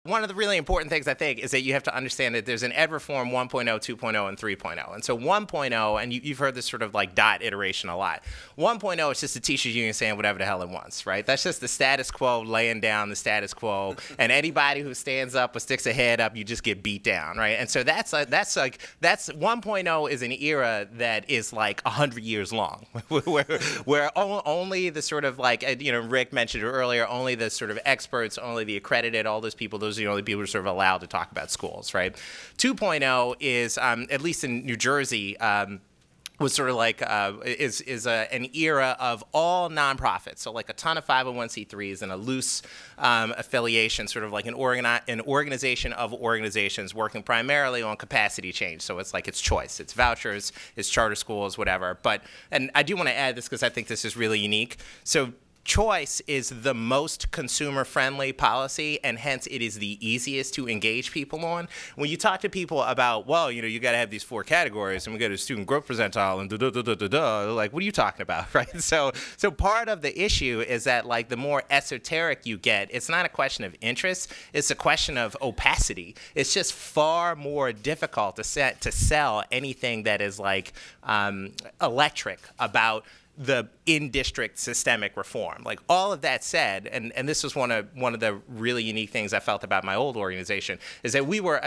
one of the really important things, I think, is that you have to understand that there's an ed reform 1.0, 2.0, and 3.0. And so 1.0, and you've heard this sort of like dot iteration a lot. 1.0 is just the teachers union saying whatever the hell it wants, right? That's just the status quo, laying down the status quo. And anybody who stands up or sticks a head up, you just get beat down, right? And so that's 1.0 is an era that is like 100 years long, where only the sort of like, Rick mentioned it earlier, only the sort of experts, only the accredited, all those people, those are the only people who are sort of allowed to talk about schools, right? 2.0 is, at least in New Jersey, was sort of like an era of all nonprofits, so like a ton of 501c3s and a loose affiliation, sort of like an organization of organizations working primarily on capacity change. So it's like it's choice, it's vouchers, it's charter schools, whatever. And I do want to add this because I think this is really unique. So choice is the most consumer-friendly policy, and hence it is the easiest to engage people on. When you talk to people about, well, you got to have these 4 categories, and we got a student growth percentile, and da-da-da-da-da-da, like, what are you talking about, right? So part of the issue is that, like, the more esoteric you get, it's not a question of interest, it's a question of opacity. It's just far more difficult to sell anything that is, like, electric about the in-district systemic reform. Like, all of that said, and this was one of the really unique things I felt about my old organization, is that we were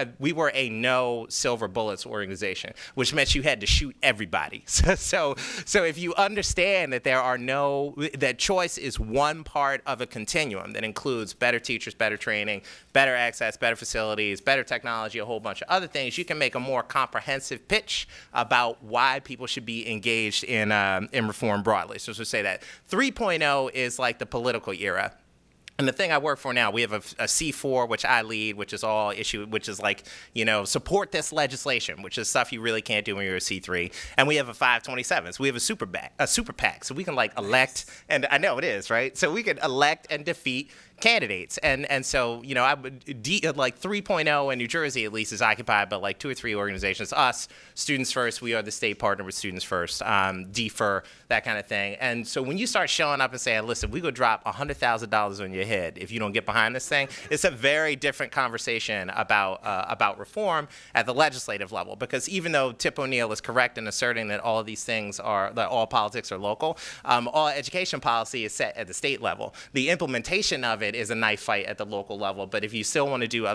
a no silver bullets organization, which meant you had to shoot everybody. So if you understand that that choice is one part of a continuum that includes better teachers, better training, better access, better facilities, better technology, a whole bunch of other things, you can make a more comprehensive pitch about why people should be engaged in reform broadly. So to say that 3.0 is like the political era. And the thing I work for now, we have a C4, which I lead, which is all issue, which is like, support this legislation, which is stuff you really can't do when you're a C3. And we have a 527. So we have a super PAC. So we can like elect, and I know it is, right? So we can elect and defeat candidates. And so, I would, like 3.0 in New Jersey at least is occupied by like 2 or 3 organizations. Us, Students First, we are the state partner with Students First, DFER, that kind of thing. And so when you start showing up and saying, listen, we could drop $100,000 on your head if you don't get behind this thing, it's a very different conversation about reform at the legislative level. Because even though Tip O'Neill is correct in asserting that all of these things that all politics are local, all education policy is set at the state level. The implementation of it is a knife fight at the local level. But if you still want to do other